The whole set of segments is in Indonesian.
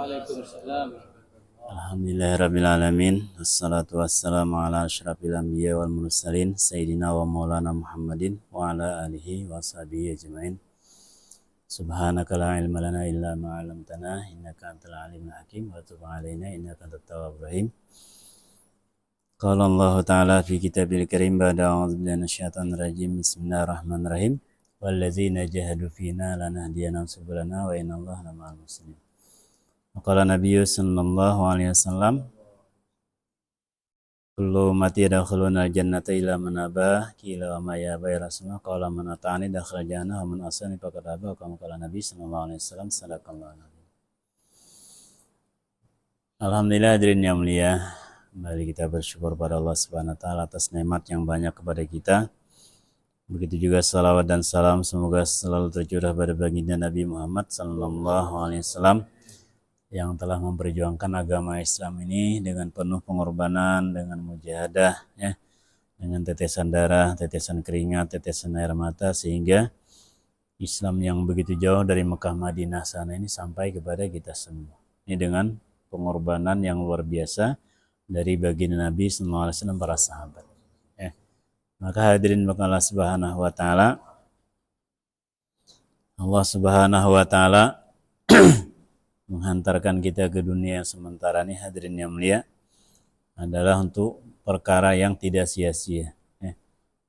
Waalaikumsalam. Alhamdulillahirrabbilalamin. Wassalatu wassalamu ala asyrafil anbiya wal mursalin Sayyidina wa maulana Muhammadin wa ala alihi wa sahbihi ajma'in. Subhanaka la ilma lana illa ma 'allamtana innaka antal alimul hakim wa tub 'alaina innaka antat tawwabur rahim. Qala Allah ta'ala fi kitabil karim ba'da a'udzu billahi minasyaitonir rajim. Bismillahirrahmanirrahim. Walladzina jahadu fina lanahdiyannahum subulana wa innallaha lama'al muhsinin. Qala Nabi sallallahu alaihi wasallam, kullu ummati yadkhuluna al-jannata illa man aba, qila wa ma ya aba ya Rasulullah, qala man ata'ani dakhala jannah wa man asani faqad aba, kama qala Nabi sallallahu alaihi wasallam, sadaqallahu alaihi. Alhamdulillah hadirin yang mulia, mari kita bersyukur pada Allah Subhanahu wa taala atas nikmat yang banyak kepada kita. Begitu juga salawat dan salam semoga selalu tercurah pada baginda Nabi Muhammad sallallahu alaihi wasallam yang telah memperjuangkan agama Islam ini dengan penuh pengorbanan, dengan mujahadah, ya, dengan tetesan darah, tetesan keringat, tetesan air mata, sehingga Islam yang begitu jauh dari Mekah Madinah sana ini sampai kepada kita semua. Ini dengan pengorbanan yang luar biasa dari baginda Nabi SAW, para sahabat. Maka hadirin Allah Subhanahu wa taala, Allah Subhanahu wa taala menghantarkan kita ke dunia yang sementara ini, hadirin yang mulia, adalah untuk perkara yang tidak sia-sia.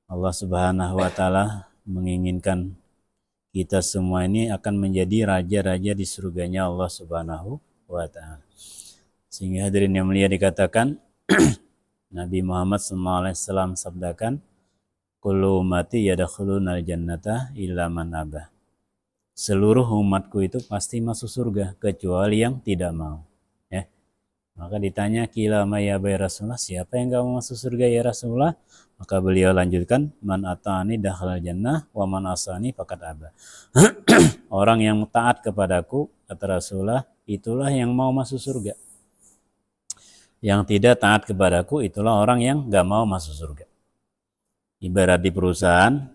Allah Subhanahu wa taala menginginkan kita semua ini akan menjadi raja-raja di surganya Allah Subhanahu wa taala. Sehingga hadirin yang mulia dikatakan Nabi Muhammad SAW sabdakan, kullu ummati yadkhuluna al-jannata illa man aba. Seluruh umatku itu pasti masuk surga kecuali yang tidak mau. Maka ditanya, qila ma ya Rasulullah, siapa yang enggak mau masuk surga ya Rasulullah? Maka beliau lanjutkan, man ata'ani dakhala jannah wa man asani faqad aba. Orang yang taat kepadaku, kata Rasulullah, itulah yang mau masuk surga. Yang tidak taat kepadaku, itulah orang yang enggak mau masuk surga. Ibarat di perusahaan,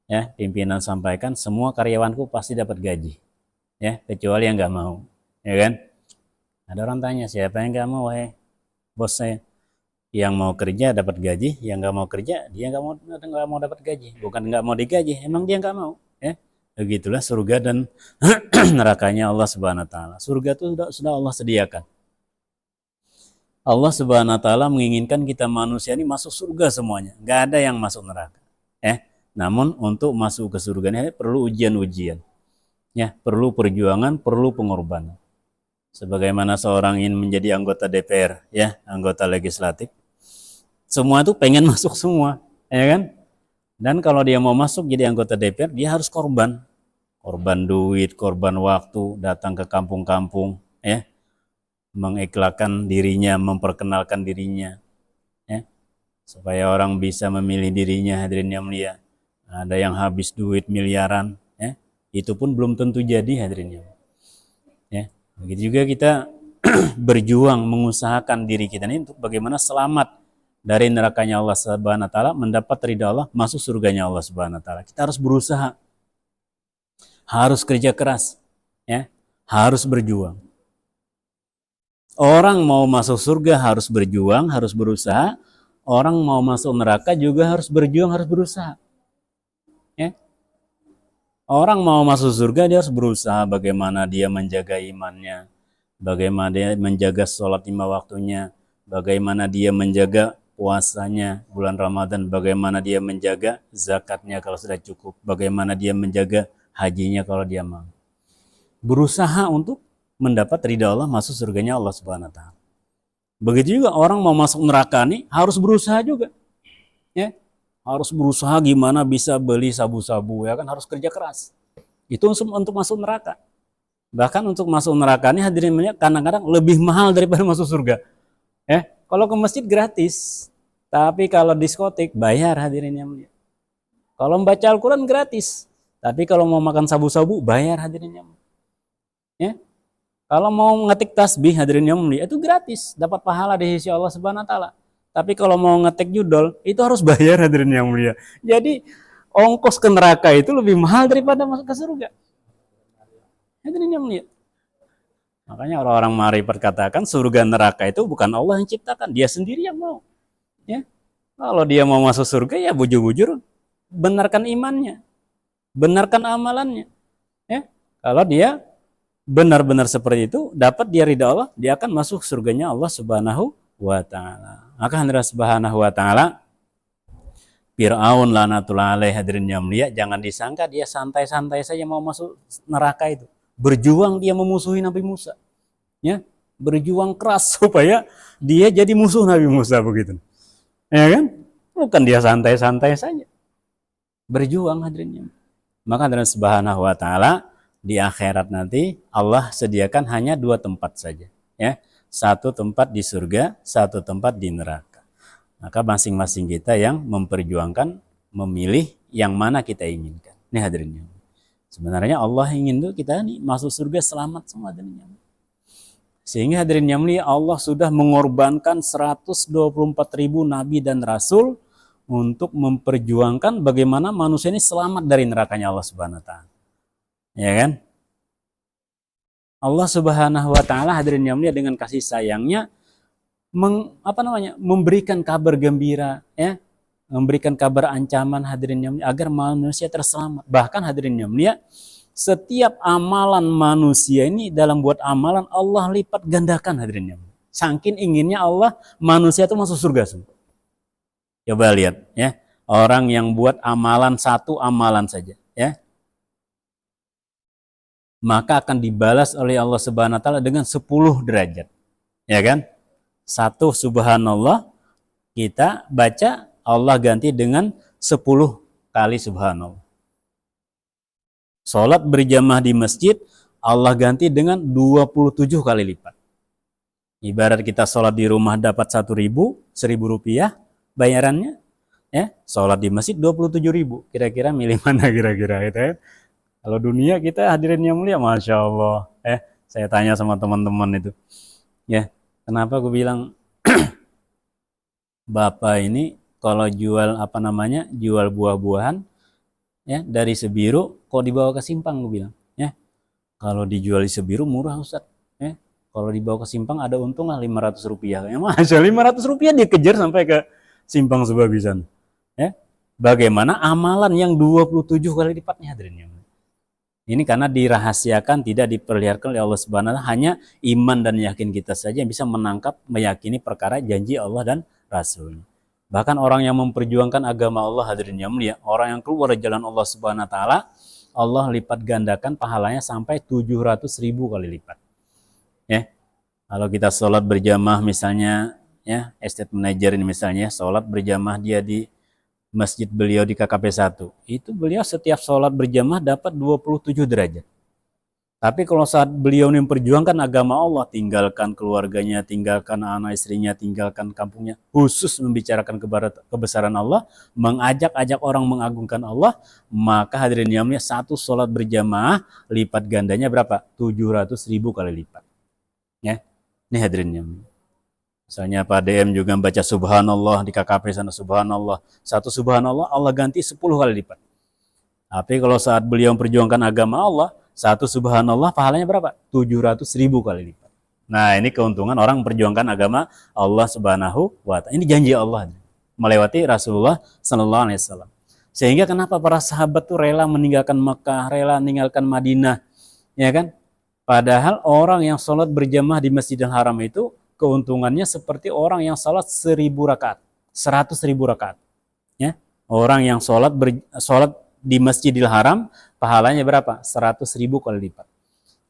ya, pimpinan sampaikan semua karyawanku pasti dapat gaji, ya, kecuali yang nggak mau, ya kan? Ada orang tanya, siapa yang nggak mau? Bos saya. Yang mau kerja dapat gaji, yang nggak mau kerja dia nggak mau dapat gaji. Bukan nggak mau digaji, emang dia nggak mau, ya. Begitulah surga dan nerakanya Allah Subhanahu Wa Taala. Surga itu sudah Allah sediakan. Allah Subhanahu Wa Taala menginginkan kita manusia ini masuk surga semuanya, nggak ada yang masuk neraka. Namun untuk masuk ke surga ini perlu ujian-ujian, ya, perlu perjuangan, perlu pengorbanan. Sebagaimana seorang ingin menjadi anggota DPR, ya, anggota legislatif, semua itu pengen masuk semua, ya kan? Dan kalau dia mau masuk jadi anggota DPR, dia harus korban duit, korban waktu, datang ke kampung-kampung, ya, mengiklakan dirinya, memperkenalkan dirinya, ya, supaya orang bisa memilih dirinya, hadirin yang mulia. Ada yang habis duit miliaran, ya, itu pun belum tentu jadi, hadirin. Ya, begitu juga kita berjuang mengusahakan diri kita ini untuk bagaimana selamat dari nerakanya Allah Subhanahu Wa Taala, mendapat ridha Allah, masuk surganya Allah Subhanahu Wa Taala. Kita harus berusaha, harus kerja keras, ya, harus berjuang. Orang mau masuk surga harus berjuang, harus berusaha. Orang mau masuk neraka juga harus berjuang, harus berusaha. Ya. Orang mau masuk surga dia harus berusaha bagaimana dia menjaga imannya, bagaimana dia menjaga sholat 5 waktunya, bagaimana dia menjaga puasanya bulan Ramadan, bagaimana dia menjaga zakatnya kalau sudah cukup, bagaimana dia menjaga hajinya kalau dia mau. Berusaha untuk mendapat ridha Allah, masuk surganya Allah Subhanahu Wa Taala. Begitu juga orang mau masuk neraka nih harus berusaha juga, ya. Harus berusaha gimana bisa beli sabu-sabu, ya kan, harus kerja keras. Itu untuk masuk neraka. Bahkan untuk masuk neraka ini hadirin melihat kadang-kadang lebih mahal daripada masuk surga. Kalau ke masjid gratis, tapi kalau diskotik bayar, hadirin yang mulia. Kalau membaca Al-Quran gratis, tapi kalau mau makan sabu-sabu bayar, hadirin yang mulia. Ya. Kalau mau ngetik tasbih, hadirin yang mulia, itu gratis, dapat pahala di sisi Allah Subhanahu Wa Taala. Tapi kalau mau ngetik judol, itu harus bayar, hadirin yang mulia. Jadi ongkos ke neraka itu lebih mahal daripada masuk ke surga. Hadirin yang mulia. Makanya orang-orang marifat katakan surga neraka itu bukan Allah yang ciptakan, dia sendiri yang mau. Ya, kalau dia mau masuk surga ya bujur-bujur benarkan imannya, benarkan amalannya. Ya, kalau dia benar-benar seperti itu, dapat dia ridha Allah, dia akan masuk surganya Allah Subhanahu wa taala. Maka Allah Subhanahu wa taala, Fir'aun lanatullah alaih, hadirin yang mulia, jangan disangka dia santai-santai saja mau masuk neraka itu. Berjuang dia memusuhi Nabi Musa. Ya, berjuang keras supaya dia jadi musuh Nabi Musa begitu. Ya kan? Bukan dia santai-santai saja. Berjuang hadirin. Maka Allah Subhanahu wa taala di akhirat nanti Allah sediakan hanya 2 tempat saja, ya. 1 tempat di surga, 1 tempat di neraka. Maka masing-masing kita yang memperjuangkan memilih yang mana kita inginkan. Ini hadirin. Sebenarnya Allah ingin tuh kita nih masuk surga selamat semua hadirin. Sehingga hadirin yang mulia, Allah sudah mengorbankan 124.000 nabi dan rasul untuk memperjuangkan bagaimana manusia ini selamat dari nerakanya Allah Subhanahu wa taala. Ya kan? Allah Subhanahu wa taala hadirin yang mulia dengan kasih sayangnya memberikan kabar gembira, ya, memberikan kabar ancaman hadirin yang mulia agar manusia terselamat. Bahkan hadirin yang mulia, setiap amalan manusia ini dalam buat amalan Allah lipat gandakan hadirin yang mulia. Saking inginnya Allah manusia itu masuk surga semua. Coba lihat, ya, orang yang buat amalan 1 amalan saja, ya, maka akan dibalas oleh Allah Subhanahu wa taala dengan 10 derajat. Ya kan? 1 subhanallah kita baca, Allah ganti dengan 10 kali subhanallah. Salat berjamaah di masjid, Allah ganti dengan 27 kali lipat. Ibarat kita salat di rumah dapat 1.000 rupiah bayarannya, ya, salat di masjid 27.000. Kira-kira milih mana kira-kira itu, ya? Kalau dunia kita hadirin yang mulia, Masya Allah. Saya tanya sama teman-teman itu, ya, kenapa aku bilang Bapak ini kalau jual jual buah-buahan, ya, dari Sebiru kok dibawa ke Simpang, aku bilang, ya. Kalau dijual di Sebiru murah Ustaz, ya. Kalau dibawa ke Simpang ada untung lah 500 rupiah. Ya, Masya 500 rupiah dikejar sampai ke Simpang Sebabisan. Ya. Bagaimana amalan yang 27 kali lipatnya hadirin yang mulia. Ini karena dirahasiakan, tidak diperlihatkan oleh Allah Subhanahu wa taala, hanya iman dan yakin kita saja yang bisa menangkap, meyakini perkara janji Allah dan Rasul. Bahkan orang yang memperjuangkan agama Allah hadirin yang mulia, orang yang keluar dari jalan Allah Subhanahu wa taala, Allah lipat gandakan pahalanya sampai 700.000 kali lipat. Ya. Kalau kita sholat berjamaah misalnya, ya, estate manager ini misalnya, sholat berjamaah dia di masjid beliau di KKP 1, itu beliau setiap sholat berjamaah dapat 27 derajat. Tapi kalau saat beliau memperjuangkan agama Allah, tinggalkan keluarganya, tinggalkan anak istrinya, tinggalkan kampungnya, khusus membicarakan kebesaran Allah, mengajak-ajak orang mengagungkan Allah, maka hadirin yang mulia, 1 sholat berjamaah lipat gandanya berapa? 700.000 kali lipat. Ya, ini hadirin yang mulia. Misalnya Pak DM juga baca subhanallah di KKP sana, subhanallah. 1 subhanallah Allah ganti 10 kali lipat. Tapi kalau saat beliau memperjuangkan agama Allah, 1 subhanallah pahalanya berapa? 700.000 kali lipat. Nah, ini keuntungan orang memperjuangkan agama Allah Subhanahu wa taala. Ini janji Allah melewati Rasulullah sallallahu alaihi wasallam. Sehingga kenapa para sahabat tuh rela meninggalkan Mekah, rela meninggalkan Madinah, ya kan? Padahal orang yang sholat berjamaah di Masjidil Haram itu keuntungannya seperti orang yang salat 1.000 rakaat, 100.000 rakaat. Ya, orang yang salat di Masjidil Haram pahalanya berapa? 100.000 kali lipat.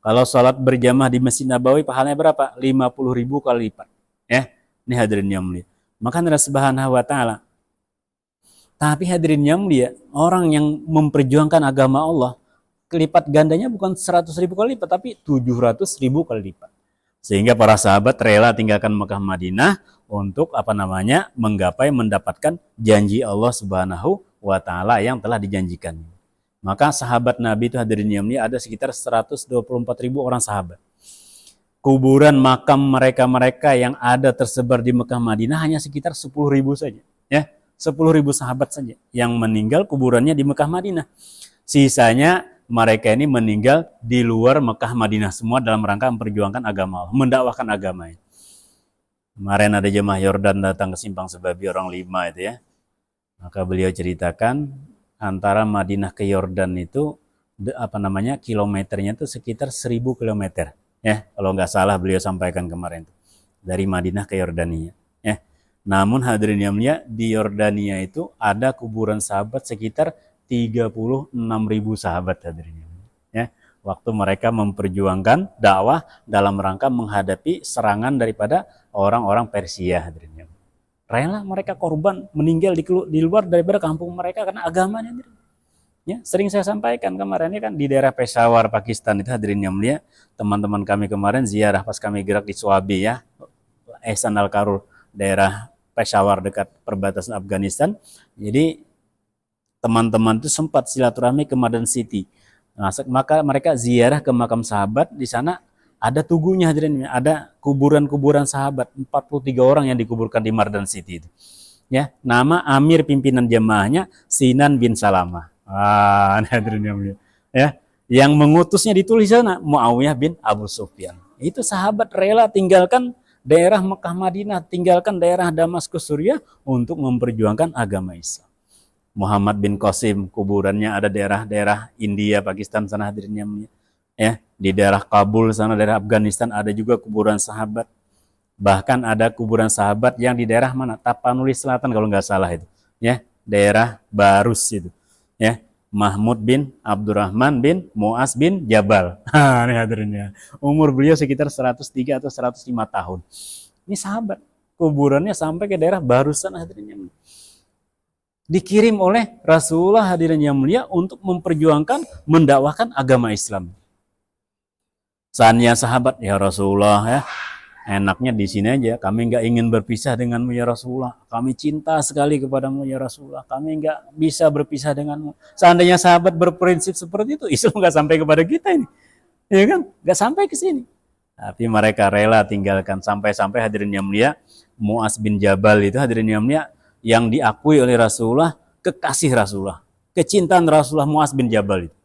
Kalau salat berjamaah di Masjid Nabawi pahalanya berapa? 50.000 kali lipat. Ya, ini hadirin yang mulia. Maka Allah Subhanahu wa taala. Tapi hadirin yang mulia, orang yang memperjuangkan agama Allah, kelipat gandanya bukan 100.000 kali lipat, tapi 700.000 kali lipat. Sehingga para sahabat rela tinggalkan Mekah Madinah untuk mendapatkan janji Allah Subhanahu wa taala yang telah dijanjikan. Maka sahabat Nabi itu hadirin yang mulia ada sekitar 124.000 orang sahabat. Kuburan makam mereka yang ada tersebar di Mekah Madinah hanya sekitar 10.000 saja, ya. 10.000 sahabat saja yang meninggal kuburannya di Mekah Madinah. Sisanya mereka ini meninggal di luar Mekah Madinah semua dalam rangka memperjuangkan agama Allah, mendakwahkan agamanya. Kemarin ada jemaah Yordan datang ke Simpang Sebabi orang 5 itu ya. Maka beliau ceritakan antara Madinah ke Yordan itu kilometernya itu sekitar 1000 kilometer. Ya, kalau nggak salah beliau sampaikan kemarin itu. Dari Madinah ke Yordania. Ya. Namun hadirin yang mulia, di Yordania itu ada kuburan sahabat sekitar 36.000 sahabat hadirin. Ya, waktu mereka memperjuangkan dakwah dalam rangka menghadapi serangan daripada orang-orang Persia hadirin. Rela mereka korban meninggal di luar daripada kampung mereka karena agamanya. Ya, sering saya sampaikan kemarin ini kan di daerah Peshawar Pakistan itu hadirin yang mulia, teman-teman kami kemarin ziarah pas kami gerak di Swabi ya, Ehsan Al-Karur, daerah Peshawar dekat perbatasan Afghanistan. Jadi teman-teman itu sempat silaturahmi ke Madan City. Nah, maka mereka ziarah ke makam sahabat, di sana ada tugunya hadirin, ada kuburan-kuburan sahabat, 43 orang yang dikuburkan di Mardan City itu. Ya, nama amir pimpinan jemaahnya Sinan bin Salamah. Hadirin yang mulia. Ya, yang mengutusnya ditulis sana Muawiyah bin Abu Sufyan. Itu sahabat rela tinggalkan daerah Mekah Madinah, tinggalkan daerah Damaskus Suriah untuk memperjuangkan agama Islam. Muhammad bin Qasim, kuburannya ada daerah-daerah India, Pakistan sana hadirin yang mulia. Ya, di daerah Kabul sana, daerah Afghanistan ada juga kuburan sahabat. Bahkan ada kuburan sahabat yang di daerah mana? Tapanuli Selatan kalau nggak salah itu. Ya, daerah Barus itu. Ya, Mahmud bin Abdurrahman bin Muaz bin Jabal. Ini hadirinnya. Umur beliau sekitar 103 atau 105 tahun. Ini sahabat. Kuburannya sampai ke daerah Barus sana hadirinnya. Dikirim oleh Rasulullah hadirin yang mulia untuk memperjuangkan, mendakwahkan agama Islam. Saatnya sahabat, ya Rasulullah ya, enaknya di sini aja, kami nggak ingin berpisah denganmu ya Rasulullah, kami cinta sekali kepadamu ya Rasulullah, kami nggak bisa berpisah denganmu. Seandainya sahabat berprinsip seperti itu, Islam nggak sampai kepada kita ini, ya kan, nggak sampai ke sini. Tapi mereka rela tinggalkan, sampai-sampai hadirin yang mulia, Muaz bin Jabal itu hadirin yang mulia, yang diakui oleh Rasulullah, kekasih Rasulullah, kecintaan Rasulullah Muaz bin Jabal itu.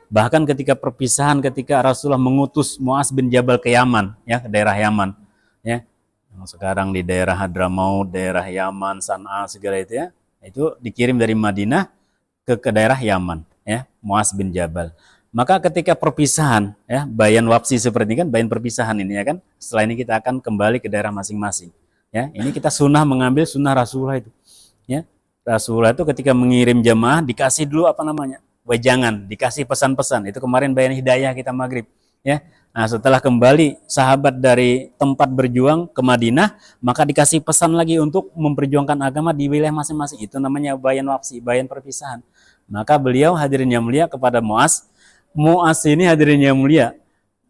Bahkan ketika perpisahan, ketika Rasulullah mengutus Muaz bin Jabal ke Yaman, ya, ke daerah Yaman, ya, yang sekarang di daerah Hadramaut, daerah Yaman, San'a segala itu ya, itu dikirim dari Madinah ke daerah Yaman, ya, Muaz bin Jabal. Maka ketika perpisahan, ya, bayan wapsi seperti ini kan, bayan perpisahan ini ya kan, setelah ini kita akan kembali ke daerah masing-masing, ya, ini kita sunnah mengambil sunnah Rasulullah itu, ya, Rasulullah itu ketika mengirim jemaah dikasih dulu apa namanya? Wejangan, dikasih pesan-pesan. Itu kemarin bayan hidayah kita maghrib. Ya. Nah, setelah kembali sahabat dari tempat berjuang ke Madinah, maka dikasih pesan lagi untuk memperjuangkan agama di wilayah masing-masing. Itu namanya bayan wapsi, bayan perpisahan. Maka beliau hadirin yang mulia kepada Muaz. Muaz ini hadirin yang mulia,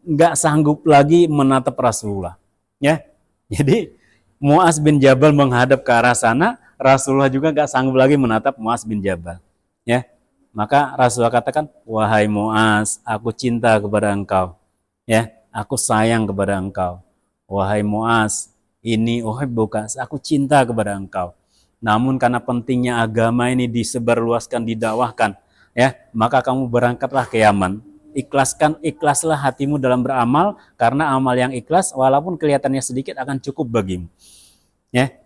nggak sanggup lagi menatap Rasulullah. Ya. Jadi Muaz bin Jabal menghadap ke arah sana, Rasulullah juga nggak sanggup lagi menatap Muaz bin Jabal. Ya. Maka Rasulullah katakan, wahai Muaz, aku cinta kepada engkau. Ya, aku sayang kepada engkau. Wahai Muaz, ini uhibbuka, aku cinta kepada engkau. Namun karena pentingnya agama ini disebarluaskan, didakwahkan, ya, maka kamu berangkatlah ke Yaman. Ikhlaslah hatimu dalam beramal, karena amal yang ikhlas walaupun kelihatannya sedikit akan cukup bagimu. Ya.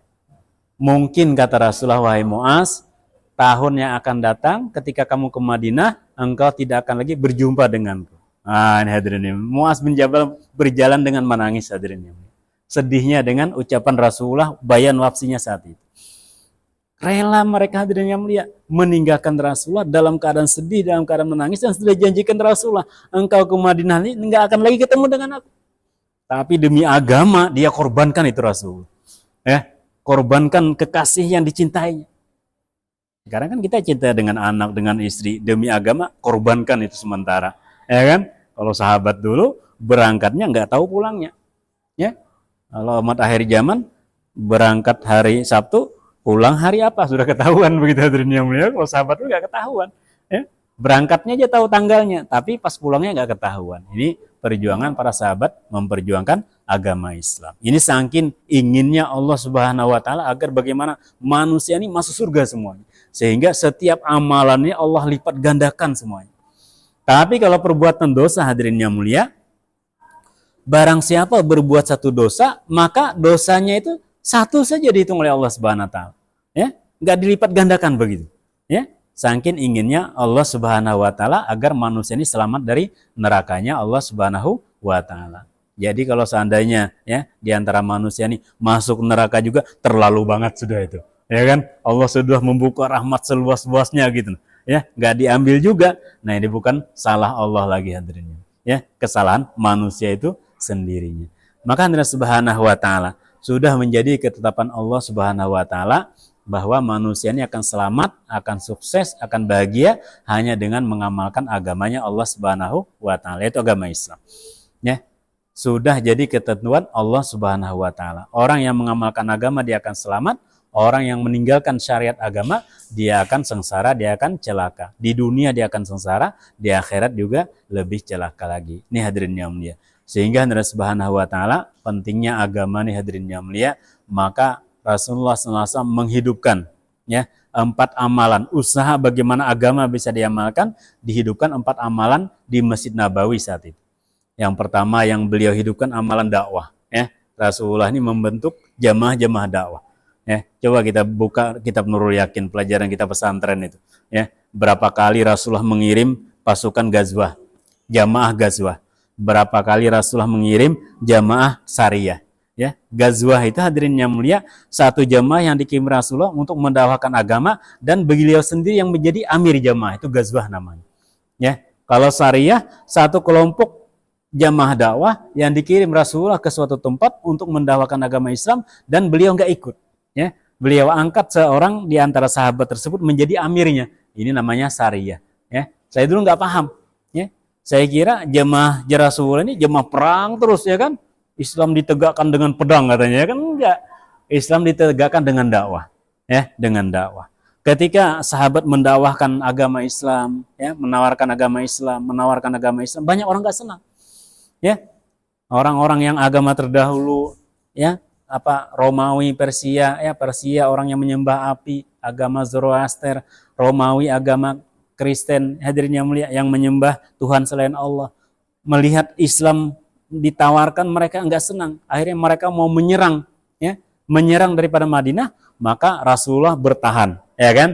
Mungkin kata Rasulullah, wahai Muaz, tahun yang akan datang ketika kamu ke Madinah, engkau tidak akan lagi berjumpa denganku. Ini hadirin ini. Muaz bin Jabal berjalan dengan menangis hadirin ini. Sedihnya dengan ucapan Rasulullah, bayan wapsinya saat itu. Rela mereka hadirin yang mulia meninggalkan Rasulullah dalam keadaan sedih, dalam keadaan menangis, dan sudah janjikan Rasulullah, engkau ke Madinah ini enggak akan lagi ketemu dengan aku. Tapi demi agama dia korbankan itu Rasulullah. Ya, korbankan kekasih yang dicintainya. Sekarang kan kita cinta dengan anak, dengan istri, demi agama korbankan itu sementara, ya kan? Kalau sahabat dulu berangkatnya nggak tahu pulangnya, ya. Kalau umat akhir zaman berangkat hari Sabtu, pulang hari apa sudah ketahuan begitu hadirin yang mulia. Kalau sahabat dulu nggak ketahuan, ya. Berangkatnya aja tahu tanggalnya, tapi pas pulangnya nggak ketahuan. Ini perjuangan para sahabat memperjuangkan agama Islam. Ini saking inginnya Allah Subhanahu wa taala agar bagaimana manusia ini masuk surga semuanya. Sehingga setiap amalannya Allah lipat gandakan semuanya. Tapi kalau perbuatan dosa hadirin yang mulia, barang siapa berbuat satu dosa, maka dosanya itu satu saja dihitung oleh Allah Subhanahu wa taala. Ya, enggak dilipat gandakan begitu. Ya, saking inginnya Allah Subhanahu wa taala agar manusia ini selamat dari nerakanya Allah Subhanahu wa taala. Jadi kalau seandainya ya di antara manusia ini masuk neraka juga terlalu banget sudah itu. Ya kan? Allah sudah membuka rahmat seluas-luasnya gitu. Ya, enggak diambil juga. Nah, ini bukan salah Allah lagi hadirin. Ya, kesalahan manusia itu sendirinya. Maka Allah Subhanahu wa taala sudah menjadi ketetapan Allah Subhanahu wa taala bahwa manusia ini akan selamat, akan sukses, akan bahagia hanya dengan mengamalkan agamanya Allah Subhanahu wa taala, yaitu agama Islam. Ya. Sudah jadi ketentuan Allah Subhanahu wa taala. Orang yang mengamalkan agama dia akan selamat, orang yang meninggalkan syariat agama dia akan sengsara, dia akan celaka. Di dunia dia akan sengsara, di akhirat juga lebih celaka lagi. Ini hadirin yang mulia. Sehingga Allah Subhanahu wa taala pentingnya agama nih hadirin yang mulia, maka Rasulullah SAW menghidupkan ya 4 amalan usaha bagaimana agama bisa diamalkan, dihidupkan 4 amalan di Masjid Nabawi saat itu. Yang pertama yang beliau hidupkan amalan dakwah ya. Rasulullah ini membentuk jamaah-jamaah dakwah. Ya, coba kita buka kitab Nurul Yakin, pelajaran kita pesantren itu ya. Berapa kali Rasulullah mengirim pasukan gazwah, jamaah gazwah. Berapa kali Rasulullah mengirim jamaah sariyah. Ya, gazwah itu hadirin yang mulia, satu jamaah yang dikirim Rasulullah untuk mendakwakan agama dan beliau sendiri yang menjadi amir jamaah, itu gazwah namanya. Ya, kalau sariyah satu kelompok jamaah dakwah yang dikirim Rasulullah ke suatu tempat untuk mendakwakan agama Islam dan beliau nggak ikut. Ya, beliau angkat seorang di antara sahabat tersebut menjadi amirnya. Ini namanya sariyah. Ya, saya dulu nggak paham. Ya, saya kira jamaah Rasulullah ini jamaah perang terus ya kan. Islam ditegakkan dengan pedang katanya ya kan, enggak. Islam ditegakkan dengan dakwah. Ya, dengan dakwah. Ketika sahabat mendakwahkan agama Islam, ya, menawarkan agama Islam, banyak orang nggak senang. Ya, orang-orang yang agama terdahulu, ya, Romawi, Persia, ya, Persia orang yang menyembah api, agama Zoroaster, Romawi agama Kristen, hadirin yang mulia, yang menyembah Tuhan selain Allah. Melihat Islam ditawarkan, mereka enggak senang. Akhirnya mereka mau menyerang, ya, menyerang daripada Madinah, maka Rasulullah bertahan, ya kan?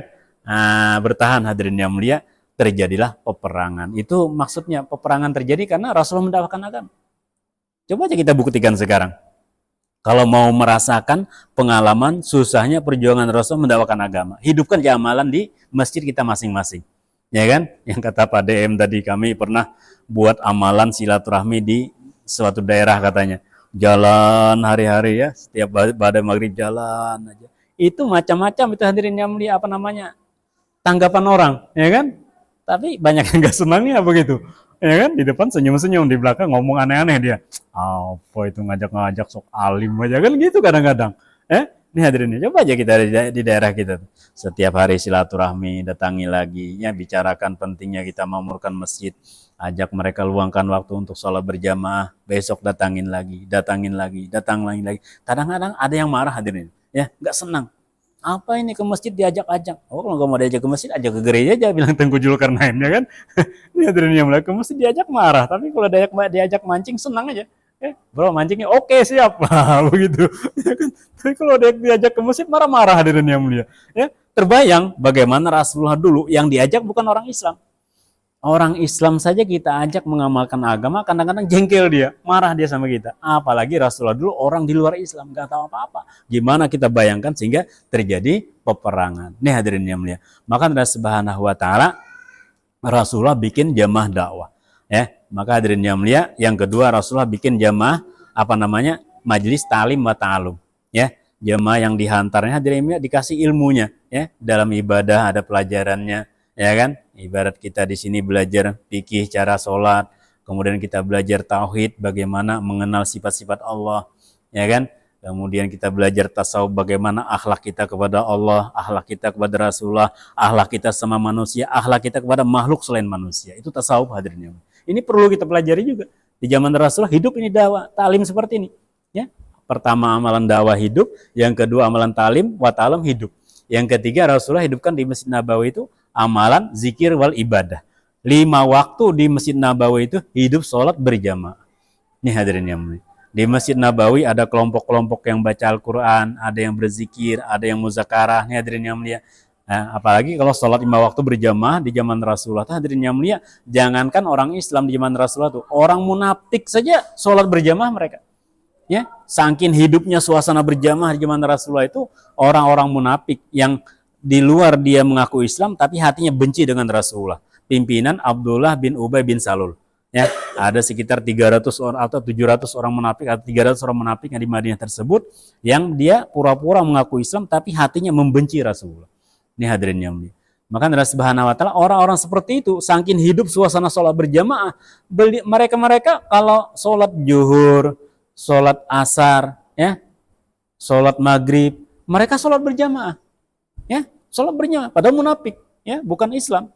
Nah, bertahan hadirin yang mulia. Terjadilah peperangan. Itu maksudnya peperangan terjadi karena Rasulullah mendakwakan agama. Coba aja kita buktikan sekarang. Kalau mau merasakan pengalaman susahnya perjuangan Rasul mendakwakan agama, hidupkan amalan di masjid kita masing-masing. Ya kan? Yang kata Pak DM tadi, kami pernah buat amalan silaturahmi di suatu daerah katanya. Jalan hari-hari ya, setiap pada maghrib jalan aja. Itu macam-macam itu hadirin yang mulia, tanggapan orang, ya kan? Tapi banyak yang gak senangnya begitu. Ya kan? Di depan senyum-senyum, di belakang ngomong aneh-aneh dia. Apa itu ngajak-ngajak sok alim aja kan gitu kadang-kadang. Ini hadirin, coba aja kita di daerah kita. Setiap hari silaturahmi, datangi lagi. Ya, bicarakan pentingnya kita memamurkan masjid. Ajak mereka luangkan waktu untuk sholat berjamaah. Besok datangin lagi. Datang lagi. Kadang-kadang ada yang marah hadirin. Ya, gak senang. Apa ini ke masjid diajak-ajak? Oh, kalau nggak mau diajak ke masjid, ajak ke gereja aja, bilang Tengku Zulkarnain, ya kan? Ini hadirin yang mulia, ke masjid diajak marah, tapi kalau diajak mancing senang aja. Bro, mancingnya oke, siap. Begitu. Ya kan? Tapi kalau diajak ke masjid marah-marah hadirin yang mulia. Ya, terbayang bagaimana Rasulullah dulu yang diajak bukan orang Islam. Orang Islam saja kita ajak mengamalkan agama, kadang-kadang jengkel dia, marah dia sama kita. Apalagi Rasulullah dulu orang di luar Islam, gak tahu apa-apa. Gimana kita bayangkan sehingga terjadi peperangan. Ini hadirin yang mulia. Maka Allah Subhanahu wa taala Rasulullah bikin jamaah dakwah. Ya, maka hadirin yang mulia, yang kedua Rasulullah bikin jamaah majelis talim wa ta'alum. Ya, jamaah yang dihantarnya hadirin yang mulia dikasih ilmunya, ya. Dalam ibadah ada pelajarannya. Ya kan, ibarat kita di sini belajar fikih cara sholat, kemudian kita belajar tauhid, bagaimana mengenal sifat-sifat Allah, ya kan, kemudian kita belajar tasawuf, bagaimana akhlak kita kepada Allah, akhlak kita kepada Rasulullah, akhlak kita sama manusia, akhlak kita kepada makhluk selain manusia. Itu tasawuf hadirin. Ini perlu kita pelajari juga. Di zaman Rasulullah hidup ini dakwah, talim seperti ini. Ya, pertama amalan dakwah hidup, yang kedua amalan talim wa ta'alum hidup. Yang ketiga Rasulullah hidupkan di Masjid Nabawi itu amalan zikir wal ibadah. 5 waktu di Masjid Nabawi itu hidup sholat berjamaah. Ini hadirin yang mulia. Di Masjid Nabawi ada kelompok-kelompok yang baca Al-Quran, ada yang berzikir, ada yang muzakarah. Ini hadirin yang mulia. Nah, apalagi kalau sholat 5 waktu berjamaah di zaman Rasulullah. Hadirin yang mulia, jangankan orang Islam di zaman Rasulullah itu, orang munafik saja sholat berjamaah mereka. Ya, saking hidupnya suasana berjamaah di zaman Rasulullah itu, orang-orang munafik yang di luar dia mengaku Islam tapi hatinya benci dengan Rasulullah. Pimpinan Abdullah bin Ubay bin Salul. Ya, ada sekitar 300 orang atau 700 orang munafik atau 300 orang munafik yang di Madinah tersebut yang dia pura-pura mengaku Islam tapi hatinya membenci Rasulullah. Ini hadirin yang mulia. Maka Allah Subhanahu wa taala orang-orang seperti itu saking hidup suasana sholat berjamaah, mereka kalau sholat zuhur, sholat asar, ya, sholat maghrib, mereka sholat berjamaah, ya, sholat berjamaah. Padahal munafik, ya, bukan Islam.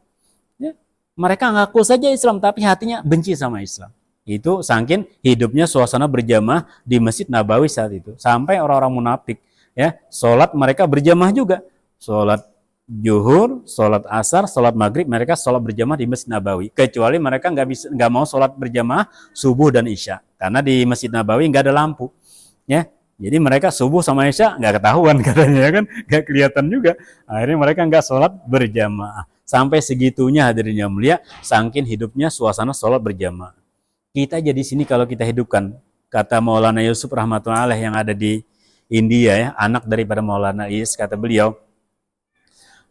Ya. Mereka ngaku saja Islam tapi hatinya benci sama Islam. Itu saking hidupnya suasana berjamaah di Masjid Nabawi saat itu. Sampai orang-orang munafik, ya, sholat mereka berjamaah juga. Sholat zuhur, sholat asar, sholat maghrib mereka sholat berjamaah di Masjid Nabawi. Kecuali mereka nggak mau sholat berjamaah subuh dan isya. Karena di Masjid Nabawi nggak ada lampu, ya. Jadi mereka subuh sama isya nggak ketahuan katanya kan, nggak kelihatan juga. Akhirnya mereka nggak sholat berjamaah. Sampai segitunya hadirin yang mulia, saking hidupnya suasana sholat berjamaah. Kita jadi sini kalau kita hidupkan, kata Maulana Yusuf rahmatullah alaih yang ada di India, ya, anak daripada Maulana Is, kata beliau,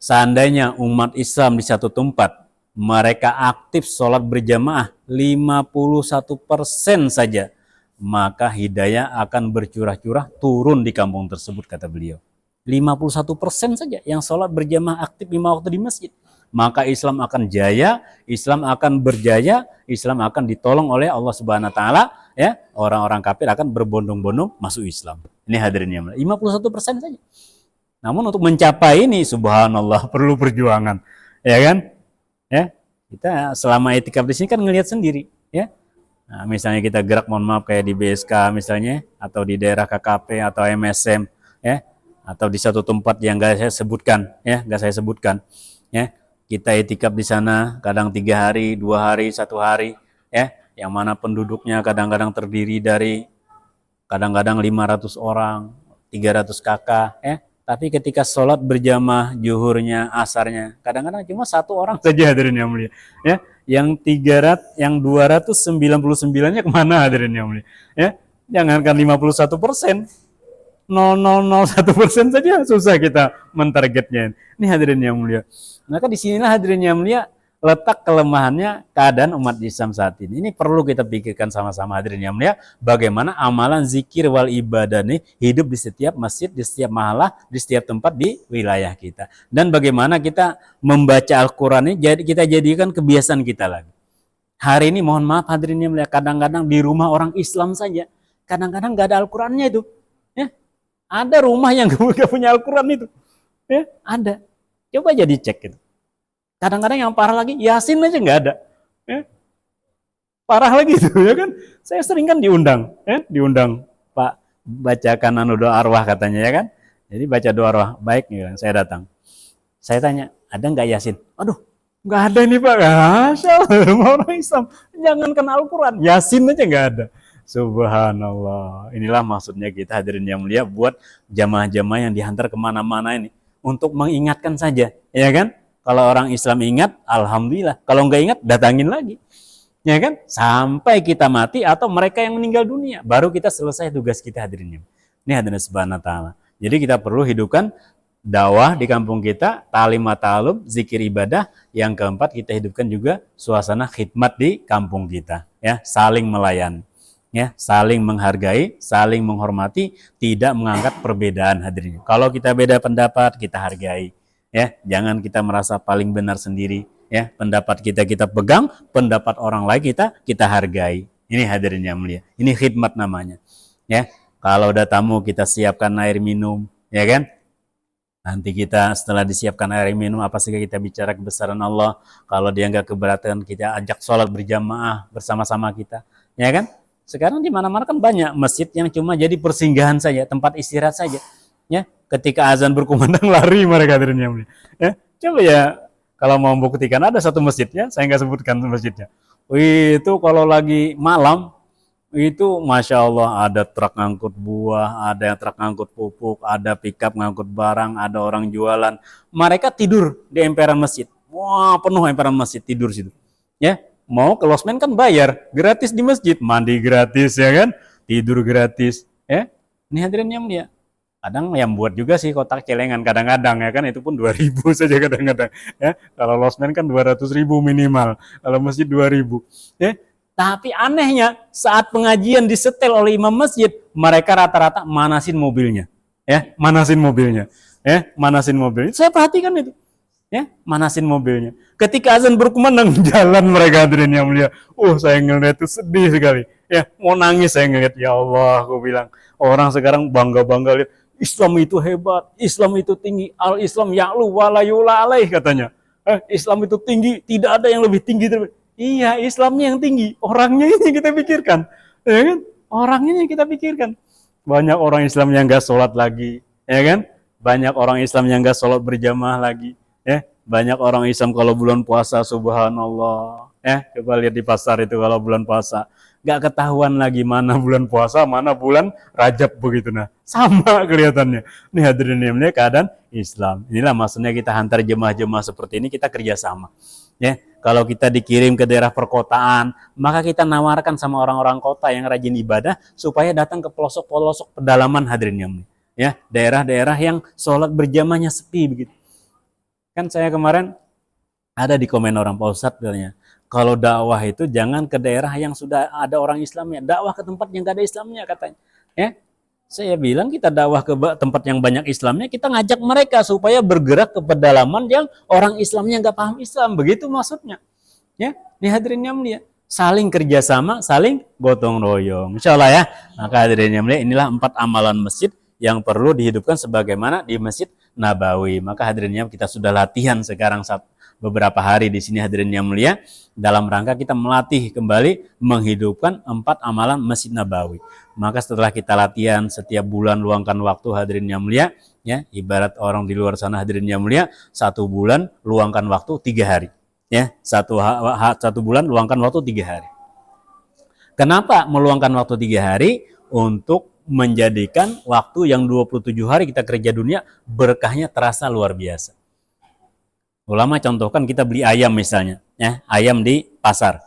seandainya umat Islam di satu tempat, mereka aktif sholat berjamaah 51% saja, maka hidayah akan bercurah-curah turun di kampung tersebut, kata beliau. 51% saja yang sholat berjamaah aktif 5 waktu di masjid. Maka Islam akan jaya, Islam akan berjaya, Islam akan ditolong oleh Allah Subhanahu wa taala, ya. Orang-orang kafir akan berbondong-bondong masuk Islam. Ini hadirin yang mulia. 51% saja. Namun untuk mencapai ini subhanallah perlu perjuangan, ya kan? Ya. Kita selama itikaf di sini kan ngelihat sendiri, ya. Nah, misalnya kita gerak, mohon maaf, kayak di BSK misalnya, atau di daerah KKP atau MSM, ya, atau di satu tempat yang nggak saya sebutkan, ya, ya. Kita itikaf di sana kadang 3 hari, 2 hari, 1 hari, ya, yang mana penduduknya kadang-kadang terdiri dari kadang-kadang 500 orang, 300 kakak, ya. Tapi ketika sholat berjamaah zuhurnya, asarnya, kadang-kadang cuma 1 orang saja hadirin yang mulia, ya. Yang 299-nya kemana hadirin yang mulia, ya. Jangankan 51%, 0,001% saja susah kita mentargetnya. Ini hadirin yang mulia. Maka disinilah hadirin yang mulia letak kelemahannya keadaan umat Islam saat ini. Ini perlu kita pikirkan sama-sama hadirin yang mulia. Bagaimana amalan zikir wal ibadah ini hidup di setiap masjid, di setiap mahalah, di setiap tempat di wilayah kita. Dan bagaimana kita membaca Al-Quran ini kita jadikan kebiasaan kita lagi. Hari ini mohon maaf hadirin yang mulia, kadang-kadang di rumah orang Islam saja, kadang-kadang nggak ada Al-Qurannya itu. Ya. Ada rumah yang gak punya Al-Quran itu, ya, ada. Coba aja dicek gitu. Kadang-kadang yang parah lagi, Yasin aja nggak ada, ya. Parah lagi itu, ya kan? Saya sering kan diundang, ya, Pak, bacakan doa arwah katanya, ya kan? Jadi baca doa arwah, baik nih, saya datang. Saya tanya, ada nggak Yasin? Aduh, nggak ada nih Pak. Rumah orang Islam, jangankan Al-Quran, Yasin aja nggak ada. Subhanallah. Inilah maksudnya kita hadirin yang mulia buat jamaah-jamaah yang dihantar kemana-mana ini. Untuk mengingatkan saja, ya kan? Kalau orang Islam ingat, alhamdulillah. Kalau nggak ingat, datangin lagi. Ya kan? Sampai kita mati atau mereka yang meninggal dunia. Baru kita selesai tugas kita hadirin. Ini hadirin subhanahu wa ta'ala. Jadi kita perlu hidupkan dakwah di kampung kita, ta'lim wa ta'alum, zikir ibadah. Yang keempat, kita hidupkan juga suasana khidmat di kampung kita. Ya, saling melayani. Ya, saling menghargai, saling menghormati, tidak mengangkat perbedaan hadirin. Kalau kita beda pendapat, kita hargai. Ya, jangan kita merasa paling benar sendiri. Ya, pendapat kita pegang, pendapat orang lain kita hargai. Ini hadirin yang mulia. Ini khidmat namanya. Ya, kalau udah tamu kita siapkan air minum, ya kan? Nanti kita setelah disiapkan air minum, apa sih kita bicara kebesaran Allah. Kalau dia nggak keberatan, kita ajak sholat berjamaah bersama-sama kita, ya kan? Sekarang di mana-mana kan banyak masjid yang cuma jadi persinggahan saja, tempat istirahat saja. Ya, ketika azan berkumandang lari mereka hadirin yang mulia. Ya, coba ya Kalau mau buktikan ada satu masjid ya, saya nggak sebutkan masjidnya. Itu kalau lagi malam itu masya Allah ada truk ngangkut buah, ada truk ngangkut pupuk, ada pickup ngangkut barang, ada orang jualan. Mereka tidur di emperan masjid. Wah penuh emperan masjid tidur situ. Ya mau ke losmen kan bayar, gratis di masjid, mandi gratis ya kan, tidur gratis. Ya ini hadirin yang mulia. Kadang yang buat juga sih kotak celengan kadang-kadang ya kan itu pun 2.000 saja kadang-kadang ya. Kalau losmen kan 200.000 minimal, kalau masjid 2.000 ya. Tapi anehnya saat pengajian disetel oleh imam masjid, mereka rata-rata manasin mobilnya ya, manasin mobilnya ya, manasin mobilnya. Saya perhatikan itu ya, manasin mobilnya. Ketika azan berkumandang jalan mereka hadirin yang mulia. Saya ngeliat itu sedih sekali ya, mau nangis saya ngeliat. Ya Allah, aku bilang orang sekarang bangga-bangga lihat Islam itu hebat, Islam itu tinggi, al-Islam ya'lu wala yu'la alaih katanya. Islam itu tinggi, tidak ada yang lebih tinggi. Iya, Islamnya yang tinggi, orangnya ini yang kita pikirkan. Ya kan? Orangnya yang kita pikirkan. Banyak orang Islam yang gak sholat lagi, ya kan? Banyak orang Islam yang gak sholat berjamaah lagi. Ya, banyak orang Islam kalau bulan puasa, subhanallah. Ya, coba lihat di pasar itu kalau bulan puasa. Gak ketahuan lagi mana bulan puasa, mana bulan Rajab begitu. Nah, sama kelihatannya. Ini hadirin yang mulia keadaan Islam. Inilah maksudnya kita hantar jemaah-jemaah seperti ini, kita kerjasama. Ya, kalau kita dikirim ke daerah perkotaan, maka kita nawarkan sama orang-orang kota yang rajin ibadah supaya datang ke pelosok-pelosok pedalaman hadirin yang mulia. Ya, daerah-daerah yang sholat berjamaahnya sepi begitu. Kan saya kemarin ada di komen orang Pak Ustadz katanya, kalau dakwah itu jangan ke daerah yang sudah ada orang Islamnya, dakwah ke tempat yang gak ada Islamnya katanya. Ya, saya bilang kita dakwah ke tempat yang banyak Islamnya, kita ngajak mereka supaya bergerak ke pedalaman yang orang Islamnya nggak paham Islam, begitu maksudnya. Ya, ini hadirin yang mulia, saling kerjasama, saling gotong royong, insya Allah ya. Maka hadirin yang mulia, inilah 4 amalan masjid yang perlu dihidupkan sebagaimana di Masjid Nabawi. Maka hadirin yang kita sudah latihan sekarang beberapa hari di sini hadirin yang mulia, dalam rangka kita melatih kembali menghidupkan 4 amalan Masjid Nabawi. Maka setelah kita latihan setiap bulan luangkan waktu hadirin yang mulia, ya ibarat orang di luar sana hadirin yang mulia, 1 bulan luangkan waktu 3 hari, ya satu bulan luangkan waktu 3 hari. Kenapa meluangkan waktu 3 hari? Untuk menjadikan waktu yang 27 hari kita kerja dunia berkahnya terasa luar biasa. Ulama contohkan kita beli ayam misalnya, ya, ayam di pasar.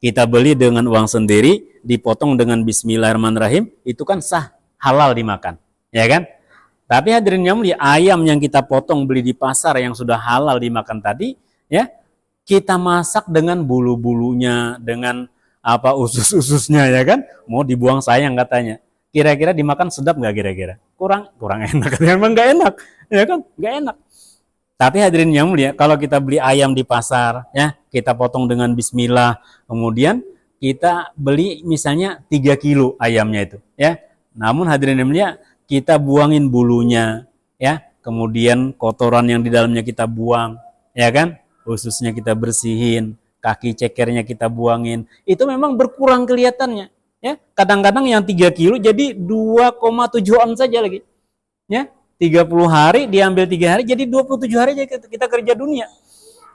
Kita beli dengan uang sendiri, dipotong dengan bismillahirrahmanirrahim, itu kan sah, halal dimakan, ya kan? Tapi hadirin yang mulia, ayam yang kita potong beli di pasar yang sudah halal dimakan tadi, ya, kita masak dengan bulu-bulunya, dengan usus-ususnya, ya kan? Mau dibuang sayang katanya. Kira-kira dimakan sedap nggak kira-kira? Kurang enak, memang nggak enak, ya kan? Nggak enak. Tapi hadirin yang mulia, kalau kita beli ayam di pasar, ya kita potong dengan bismillah, kemudian kita beli misalnya 3 kilo ayamnya itu, ya. Namun hadirin yang mulia, kita buangin bulunya, ya, kemudian kotoran yang di dalamnya kita buang, ya kan? Ususnya kita bersihin, kaki cekernya kita buangin, itu memang berkurang kelihatannya. Ya, kadang-kadang yang 3 kilo jadi 2,7 on saja lagi. Ya, 30 hari diambil 3 hari jadi 27 hari aja kita kerja dunia.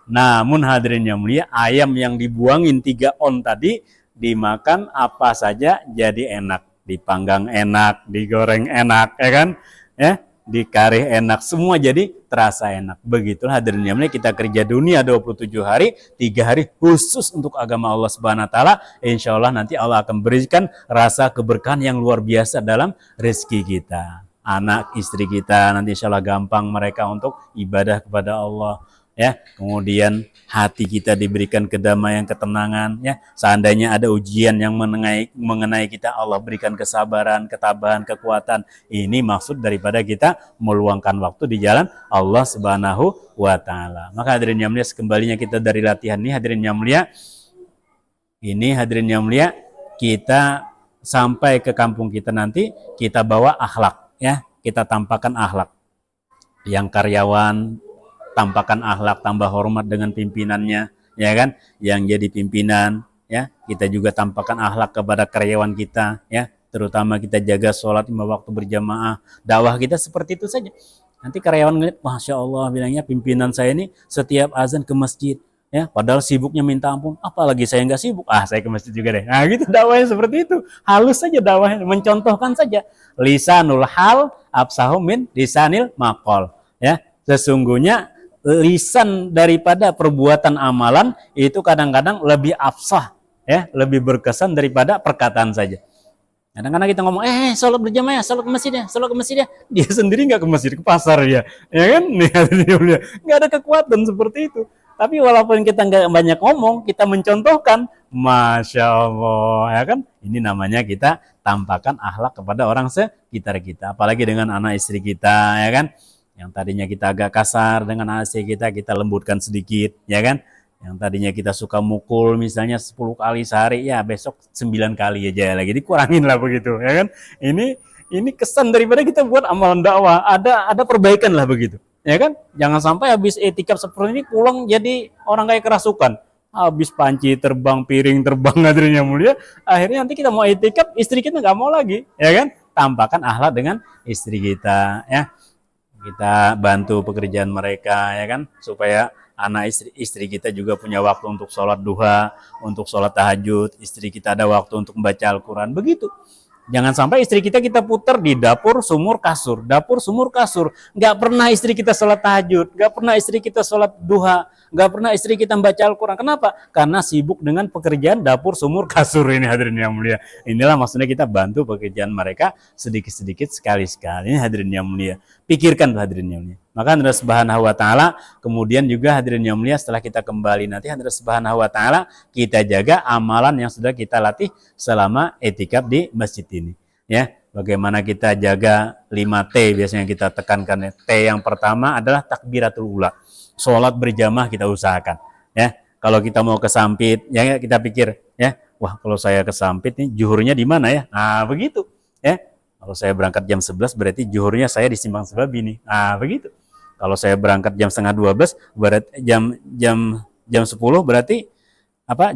Namun hadirin yang mulia, ayam yang dibuangin 3 on tadi dimakan apa saja jadi enak. Dipanggang enak, digoreng enak, ya kan? Ya, dikari enak, semua jadi terasa enak. Begitulah hadirin yang mulia, kita kerja dunia 27 hari, 3 hari khusus untuk agama Allah Subhanahu wa taala. Insyaallah nanti Allah akan berikan rasa keberkahan yang luar biasa dalam rezeki kita. Anak, istri kita nanti insyaallah gampang mereka untuk ibadah kepada Allah, ya. Kemudian hati kita diberikan kedamaian, ketenangan, ya. Seandainya ada ujian yang mengenai kita, Allah berikan kesabaran, ketabahan, kekuatan. Ini maksud daripada kita meluangkan waktu di jalan Allah Subhanahu wa taala. Maka hadirin yang mulia, kembalinya kita dari latihan ini hadirin yang mulia, kita sampai ke kampung kita nanti kita bawa akhlak, ya. Kita tampakkan akhlak. Yang karyawan tampakkan akhlak, tambah hormat dengan pimpinannya, ya kan? Yang jadi pimpinan, ya, kita juga tampakkan akhlak kepada karyawan kita, ya. Terutama kita jaga sholat 5 waktu berjamaah. Dakwah kita seperti itu saja. Nanti karyawan ngeliat, Masya Allah, bilangnya pimpinan saya ini setiap azan ke masjid. Ya, padahal sibuknya minta ampun. Apalagi saya nggak sibuk. Saya ke masjid juga deh. Nah, gitu dakwahnya seperti itu. Halus saja dakwahnya, mencontohkan saja. Lisanul hal absahu min lisanil maqal. Ya, sesungguhnya lisan daripada perbuatan amalan itu kadang-kadang lebih afsah, ya, lebih berkesan daripada perkataan saja. Kadang-kadang kita ngomong, sholat berjamaah, sholat ke masjid ya. Dia sendiri nggak ke masjid, ke pasar ya kan? Nggak ada kekuatan seperti itu. Tapi walaupun kita nggak banyak ngomong, kita mencontohkan, Masya Allah, ya kan? Ini namanya kita tampakkan akhlak kepada orang sekitar kita. Apalagi dengan anak istri kita, ya kan? Yang tadinya kita agak kasar dengan anak istri kita lembutkan sedikit, ya kan? Yang tadinya kita suka mukul misalnya 10 kali sehari, ya besok 9 kali aja lagi, dikurangin lah begitu, ya kan? Ini kesan daripada kita buat amalan dakwah, ada perbaikan lah begitu, ya kan? Jangan sampai habis etikaf seperti ini pulang jadi orang kayak kerasukan, habis panci terbang, piring terbang, hadirin yang mulia, akhirnya nanti kita mau etikaf, istri kita nggak mau lagi, ya kan? Tampakkan akhlak dengan istri kita, ya. Kita bantu pekerjaan mereka, ya kan, supaya anak istri kita juga punya waktu untuk sholat duha, untuk sholat tahajud, istri kita ada waktu untuk membaca Al-Quran, begitu. Jangan sampai istri kita putar di dapur sumur kasur, nggak pernah istri kita sholat tahajud, nggak pernah istri kita sholat duha, nggak pernah istri kita membaca Al-Quran. Kenapa? Karena sibuk dengan pekerjaan dapur sumur kasur ini, hadirin yang mulia. Inilah maksudnya kita bantu pekerjaan mereka sedikit-sedikit, sekali-sekali, hadirin yang mulia. Pikirkan hadirin yang mulia. Maka Allah Subhanahu wa taala kemudian juga hadirin yang mulia, setelah kita kembali nanti Allah Subhanahu wa taala kita jaga amalan yang sudah kita latih selama etikaf di masjid ini, ya. Bagaimana kita jaga 5T biasanya kita tekankan. T yang pertama adalah takbiratul ula. Salat berjamaah kita usahakan, ya. Kalau kita mau ke Sampit, ya kita pikir, ya, wah kalau saya ke Sampit nih zuhurnya di mana ya? Begitu, ya. Kalau saya berangkat jam 11 berarti zuhurnya saya di Simpang Sebabi nih. Begitu. Kalau saya berangkat jam setengah 12 berarti jam 10 berarti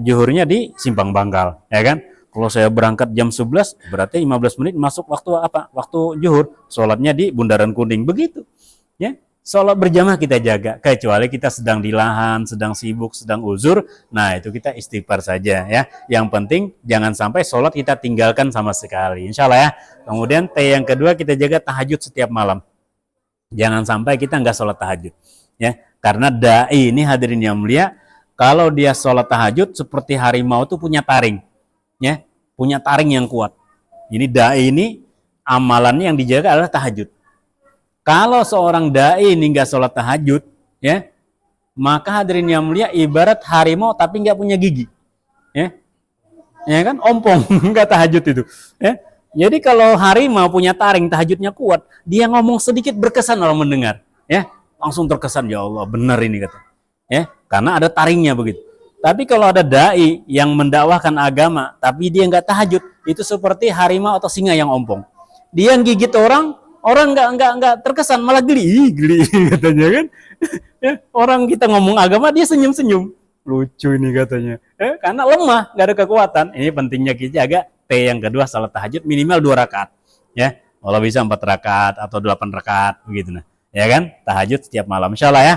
zuhurnya di Simpang Bangkal, ya kan? Kalau saya berangkat jam 11 berarti 15 menit masuk waktu waktu zuhur, sholatnya di Bundaran Kuning, begitu, ya. Sholat berjamaah kita jaga, kecuali kita sedang di lahan, sedang sibuk, sedang uzur, nah itu kita istighfar saja, ya. Yang penting jangan sampai sholat kita tinggalkan sama sekali, insya Allah, ya. Kemudian T yang kedua, kita jaga tahajud setiap malam. Jangan sampai kita nggak sholat tahajud, ya. Karena dai ini hadirin yang mulia, kalau dia sholat tahajud seperti harimau itu punya taring, ya, punya taring yang kuat. Ini dai ini amalannya yang dijaga adalah tahajud. Kalau seorang dai ini nggak sholat tahajud, ya, maka hadirin yang mulia ibarat harimau tapi nggak punya gigi, ya, ya kan, ompong, nggak tahajud itu, ya. Jadi kalau harimau punya taring, tahajudnya kuat, dia ngomong sedikit berkesan orang mendengar, ya, langsung terkesan, ya Allah benar ini kata, ya, karena ada taringnya begitu. Tapi kalau ada dai yang mendakwahkan agama tapi dia nggak tahajud, itu seperti harimau atau singa yang ompong. Dia gigit orang nggak terkesan, malah geli katanya kan. Ya, orang kita ngomong agama dia senyum-senyum, lucu ini katanya, karena lemah, nggak ada kekuatan. Ini pentingnya kita jaga T yang kedua, salat tahajud minimal 2 rakaat, ya. Kalau bisa 4 rakaat atau 8 rakaat begitu, nah, ya kan, tahajud setiap malam insyaallah, ya.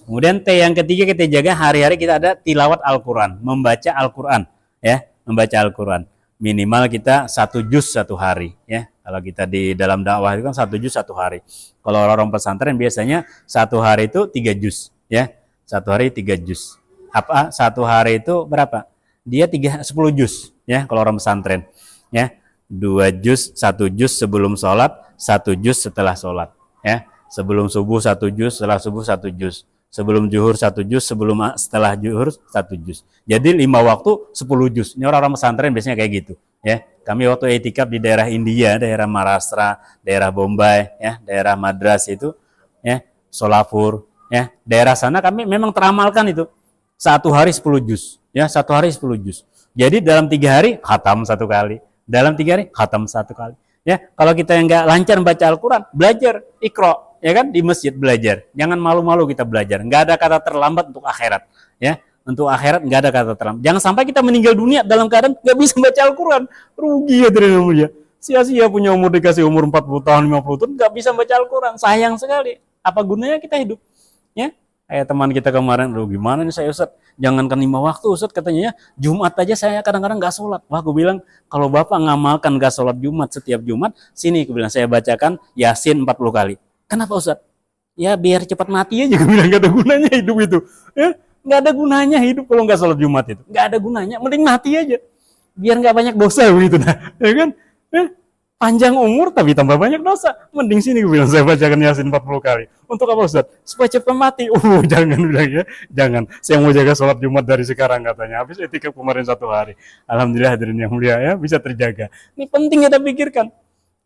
Kemudian T yang ketiga, kita jaga hari-hari kita ada tilawat Al-Quran, membaca Al-Quran, ya, membaca Al-Quran. Minimal kita 1 juz 1 hari, ya. Kalau kita di dalam dakwah itu kan 1 juz 1 hari. Kalau orang pesantren biasanya 1 hari itu 3 juz, ya. 1 hari 3 juz. 1 hari itu berapa? Dia 10 juz, ya, kalau orang pesantren, ya. 2 juz, 1 juz sebelum sholat, 1 juz setelah sholat, ya. Sebelum subuh 1 juz, setelah subuh 1 juz. Sebelum zuhur 1 juz, setelah zuhur 1 juz. Jadi 5 waktu 10 juz. Ini orang-orang pesantren biasanya kayak gitu, ya. Kami waktu etikaf di daerah India, daerah Maharashtra, daerah Bombay, ya, daerah Madras itu, ya, Solapur, ya. Daerah sana kami memang teramalkan itu. 1 hari 10 juz, ya, 1 hari 10 juz. Jadi dalam 3 hari khatam 1 kali. Dalam 3 hari khatam 1 kali. Ya, kalau kita yang nggak lancar baca Al-Quran, belajar Iqra, ya kan, di masjid belajar. Jangan malu-malu kita belajar. Nggak ada kata terlambat untuk akhirat, ya. Untuk akhirat nggak ada kata terlambat. Jangan sampai kita meninggal dunia dalam keadaan nggak bisa baca Al-Quran. Rugi ya, ya. Sia-sia punya umur, dikasih umur 40 tahun, 50 tahun, nggak bisa baca Al-Quran. Sayang sekali. Apa gunanya kita hidup? Ya, kayak teman kita kemarin, "Loh, gimana nih saya Ustaz? Jangankan 5 waktu Ustaz katanya ya, Jumat aja saya kadang-kadang nggak sholat." Wah, aku bilang, kalau Bapak ngamalkan nggak sholat Jumat setiap Jumat, sini aku bilang saya bacakan Yasin 40 kali. Kenapa Ustaz? Ya biar cepat mati aja, aku bilang, nggak ada gunanya hidup itu. Ya, nggak ada gunanya hidup kalau nggak sholat Jumat itu. Nggak ada gunanya, mending mati aja. Biar nggak banyak dosa begitu nah. Ya kan? Ya, panjang umur tapi tambah banyak dosa. Mending sini gue bilang saya bacakan Yasin 40 kali. Untuk apa Ustaz? Supaya cepat mati. Jangan bilang ya. Jangan. Saya mau jaga sholat Jumat dari sekarang katanya. Habis etika kemarin 1 hari. Alhamdulillah hadirin yang mulia ya, bisa terjaga. Ini penting kita pikirkan.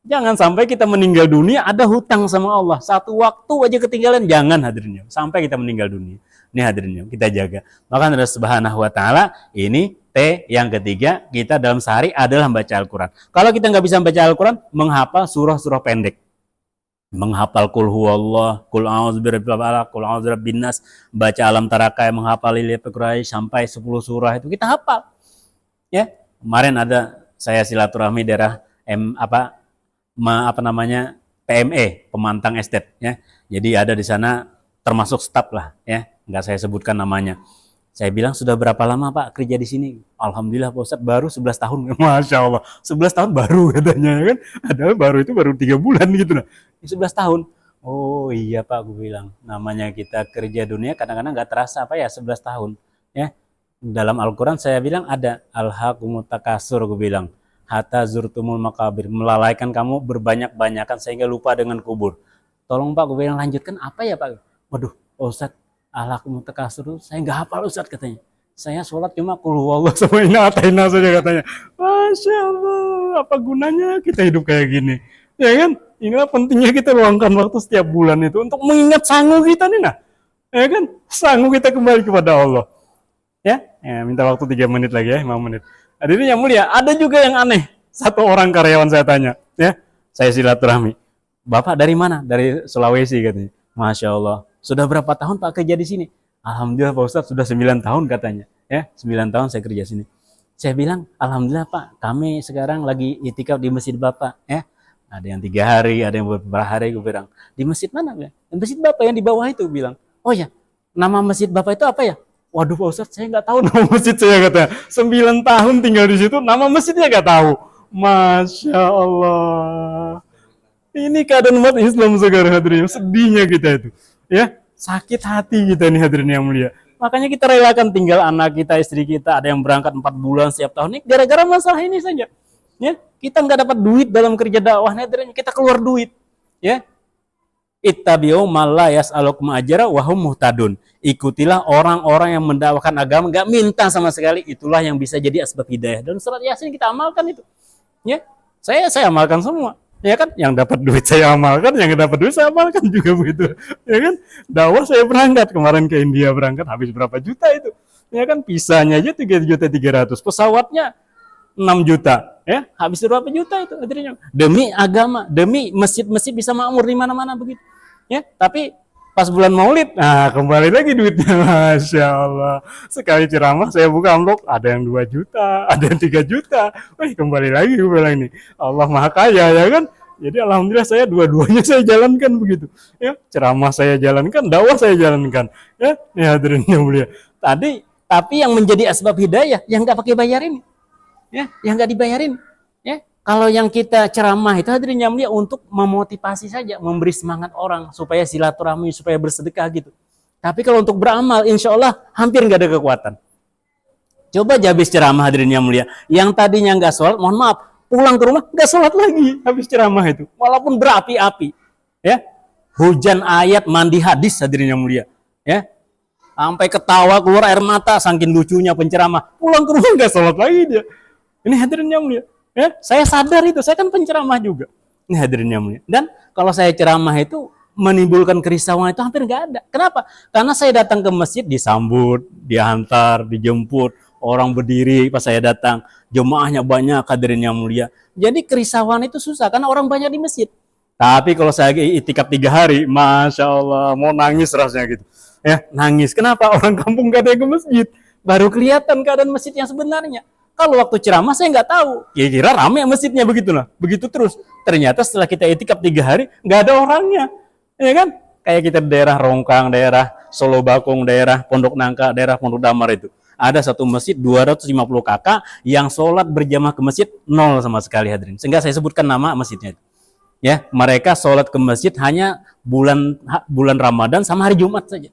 Jangan sampai kita meninggal dunia ada hutang sama Allah. 1 waktu aja ketinggalan, jangan hadirin. Sampai kita meninggal dunia. Ini hadirin kita jaga. Maka Allah Subhanahu wa taala ini T yang ketiga, kita dalam sehari adalah membaca Al-Quran. Kalau kita nggak bisa membaca Al-Quran, menghafal surah-surah pendek. Menghafal Qul huwallah, Qul a'udzu birabbil falaq, Qul a'udzu birabbin nas, baca Alam Tarakai, menghafal Ilya Quraisy sampai 10 surah itu kita hafal. Ya, kemarin ada saya silaturahmi daerah PME, Pemantang Estate ya. Jadi ada di sana termasuk staf lah ya, nggak saya sebutkan namanya. Saya bilang, sudah berapa lama Pak kerja di sini? Alhamdulillah Pak Ustadz, baru 11 tahun. Masya Allah, 11 tahun baru katanya kan. Padahal baru itu baru 3 bulan gitu nah. 11 tahun. Oh iya Pak, gue bilang. Namanya kita kerja dunia kadang-kadang nggak terasa apa ya 11 tahun. Ya. Dalam Al-Quran saya bilang ada Alhaqumut takasur, gue bilang. Hatta zurtumul makabir, melalaikan kamu berbanyak-banyakan sehingga lupa dengan kubur. Tolong Pak, gue bilang lanjutkan apa ya Pak? Waduh, Ustadz, Alhaqumut takasur, saya nggak hafal Ustadz katanya. Saya sholat cuma qul huwallah sama inna ataina saja katanya. Masya Allah, apa gunanya kita hidup kayak gini? Ya kan? Inilah pentingnya kita luangkan waktu setiap bulan itu untuk mengingat sangu kita nih nah. Ya kan? Sangu kita kembali kepada Allah. Ya, minta waktu 3 menit lagi ya, 5 menit. Hadirin yang mulia, ada juga yang aneh. Satu orang karyawan saya tanya, ya, saya silaturahmi. Bapak dari mana? Dari Sulawesi katanya. Masya Allah. Sudah berapa tahun Pak kerja di sini? Alhamdulillah Pak Ustadz sudah 9 tahun katanya. Ya, 9 tahun saya kerja sini. Saya bilang, Alhamdulillah Pak, kami sekarang lagi itikaf di masjid Bapak. Ya, ada yang 3 hari, ada yang beberapa hari. Gue bilang, di masjid mana? Di masjid Bapak yang di bawah itu. Bilang, oh ya, nama masjid Bapak itu apa ya? Waduh Pak Ustadz, saya nggak tahu nama masjid saya katanya. 9 tahun tinggal di situ, nama masjidnya nggak tahu. Masya Allah. Ini keadaan umat Islam sekarang hadirin. Sedihnya kita itu. Ya, sakit hati kita nih hadirin yang mulia. Makanya kita relakan tinggal anak kita, istri kita, ada yang berangkat 4 bulan setiap tahun. Ini gara-gara masalah ini saja. Ya, kita nggak dapat duit dalam kerja dakwah, hadirin, kita keluar duit. Ya, ittabi'u man la yas'alukum ajra wa hum muhtadun. Ikutilah orang-orang yang mendakwakan agama nggak minta sama sekali, itulah yang bisa jadi asbab hidayah. Dan surat Yasin kita amalkan itu. Ya, saya amalkan semua. Ya kan, yang dapat duit saya amalkan, yang dapat duit saya amalkan juga begitu. Ya kan, dakwah saya berangkat kemarin ke India, berangkat habis berapa juta itu. Ya kan, pisahnya aja 3.300.000, pesawatnya 6 juta. Ya, habis berapa juta itu akhirnya. Demi agama, demi masjid-masjid bisa makmur di mana-mana begitu. Ya, tapi pas bulan Maulid, nah kembali lagi duitnya. Masya Allah. Sekali ceramah saya buka amplop, ada yang 2 juta, ada yang 3 juta. Wih, kembali lagi gue bilang ini. Allah Maha Kaya ya kan. Jadi alhamdulillah saya dua-duanya saya jalankan begitu. Ya, ceramah saya jalankan, dakwah saya jalankan. Ya, ini hadirin yang mulia. Tapi yang menjadi asbab hidayah yang enggak pakai bayar ini. Ya, yang enggak dibayarin. Ya, kalau yang kita ceramah itu hadirin yang mulia untuk memotivasi saja, memberi semangat orang supaya silaturahmi, supaya bersedekah gitu. Tapi kalau untuk beramal, insya Allah hampir nggak ada kekuatan. Coba aja habis ceramah hadirin yang mulia, yang tadinya nggak sholat, mohon maaf, pulang ke rumah nggak sholat lagi habis ceramah itu, walaupun berapi-api. Ya, hujan ayat, mandi hadis hadirin yang mulia. Ya, sampai ketawa keluar air mata saking lucunya penceramah, pulang ke rumah nggak sholat lagi dia. Ini hadirin yang mulia. Ya, saya sadar itu, saya kan penceramah juga. Ini hadirin yang mulia. Dan kalau saya ceramah itu menimbulkan kerisauan itu hampir nggak ada. Kenapa? Karena saya datang ke masjid disambut, diantar, dijemput, orang berdiri pas saya datang, jemaahnya banyak hadirin yang mulia. Jadi kerisauan itu susah karena orang banyak di masjid. Tapi kalau saya itikaf 3 hari, Masya Allah, mau nangis rasanya gitu. Ya, nangis. Kenapa? Orang kampung gak ada yang ke masjid. Baru kelihatan keadaan masjid yang sebenarnya. Kalau waktu ceramah saya nggak tahu, kira-kira rame masjidnya begitulah, begitu terus. Ternyata setelah kita itikaf 3 hari nggak ada orangnya, ya kan? Kayak kita di daerah Rongkang, daerah Solo Bakung, daerah Pondok Nangka, daerah Pondok Damar itu. Ada satu masjid 250 kakak yang sholat berjamaah ke masjid nol sama sekali hadirin. Sehingga saya sebutkan nama masjidnya itu. Ya, mereka sholat ke masjid hanya bulan Ramadan sama hari Jumat saja.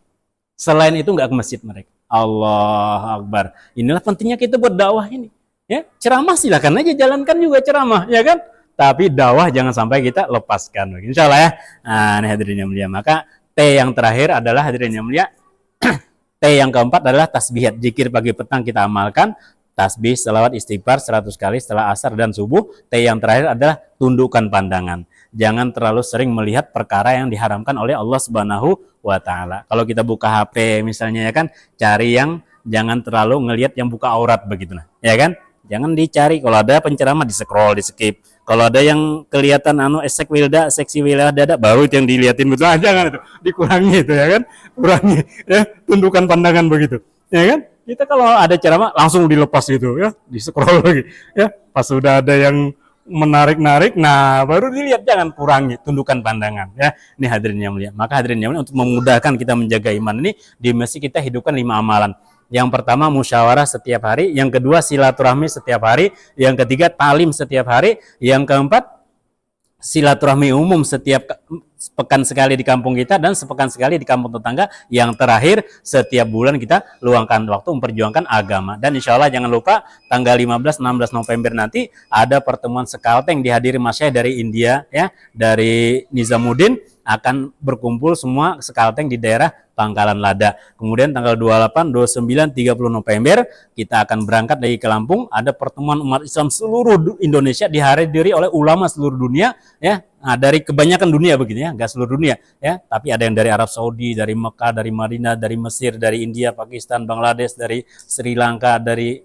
Selain itu nggak ke masjid mereka. Allah Akbar. Inilah pentingnya kita buat dakwah ini. Ya, ceramah silakan aja jalankan juga ceramah, ya kan? Tapi dakwah jangan sampai kita lepaskan. Insya Allah ya. Nah, ini hadirin yang mulia. Maka T yang terakhir adalah hadirin yang mulia. T yang keempat adalah tasbihat. Zikir pagi petang kita amalkan. Tasbih, selawat, istighfar 100 kali setelah asar dan subuh. T yang terakhir adalah tundukkan pandangan. Jangan terlalu sering melihat perkara yang diharamkan oleh Allah Subhanahu wa taala. Kalau kita buka HP misalnya ya kan, cari yang jangan terlalu ngelihat yang buka aurat begitu nah. Ya kan? Jangan dicari, kalau ada penceramah di scroll, di skip. Kalau ada yang kelihatan seksi wilda dada, baru itu yang dilihatin betul aja kan itu. Dikurangi itu ya kan? Kurangi ya, tundukkan pandangan begitu. Ya kan? Kita kalau ada ceramah langsung dilepas gitu ya, di scroll lagi. Ya, pas sudah ada yang menarik-narik, nah baru dilihat, jangan kurangi, tundukkan pandangan ya. Ini hadirin yang mulia. Maka hadirin yang mulia, untuk memudahkan kita menjaga iman ini, di masjid kita hidupkan 5 amalan. Yang pertama musyawarah setiap hari, yang kedua silaturahmi setiap hari, yang ketiga talim setiap hari, yang keempat silaturahmi umum setiap sepekan sekali di kampung kita dan sepekan sekali di kampung tetangga, yang terakhir setiap bulan kita luangkan waktu memperjuangkan agama. Dan insya Allah jangan lupa tanggal 15-16 November nanti ada pertemuan Sekalteng dihadiri masyayikh dari India ya, dari Nizamuddin, akan berkumpul semua Sekalteng di daerah Pangkalan Lada. Kemudian tanggal 28, 29, 30 November kita akan berangkat dari ke Lampung, ada pertemuan umat Islam seluruh Indonesia dihadiri oleh ulama seluruh dunia ya. Nah, dari kebanyakan dunia begini ya, nggak seluruh dunia ya, tapi ada yang dari Arab Saudi, dari Mekah, dari Madinah, dari Mesir, dari India, Pakistan, Bangladesh, dari Sri Lanka, dari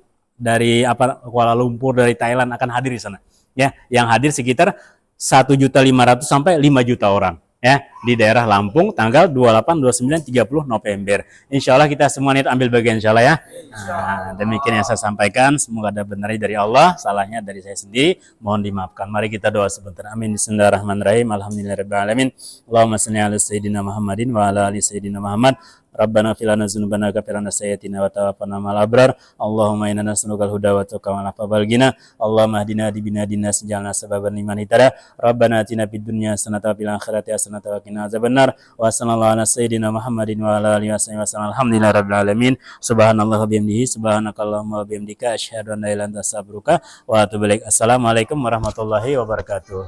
Kuala Lumpur, dari Thailand akan hadir di sana. Ya, yang hadir sekitar 1.500.000 sampai 5 juta orang. Ya, di daerah Lampung tanggal 28, 29, 30 November. Insya Allah kita semua niat ambil bagian insya Allah ya. Nah, demikian yang saya sampaikan. Semoga ada benarnya dari Allah, salahnya dari saya sendiri. Mohon dimaafkan. Mari kita doa sebentar. Amin. Bismillahirrahmanirrahim. Alhamdulillahirrahmanirrahim. Allahumma salli ala Sayyidina Muhammadin wa ala ali Sayyidina Muhammad. Rabbana filana dzunubana kafirana sayyatina wa tawaffana ma'al abrar. Allahumma inna nas'alukal huda wa tuqa wa al-'afwa wal ghina. Allahumma hdina di binadina sejalna sababan liman hitada. Rabbana atina fid dunya hasanatan wa fil akhirati hasanatan wa qina adzabannar. Wa sallallahu ala sayyidina Muhammadin wa ala alihi wasallam. Alhamdulillahirabbil alamin. Subhanallah wa bihamdihi, subhanakallahumma wa bihamdika, asyhadu an la ilaha illa anta astaghfiruka wa atubu ilaik. Assalamualaikum warahmatullahi wabarakatuh.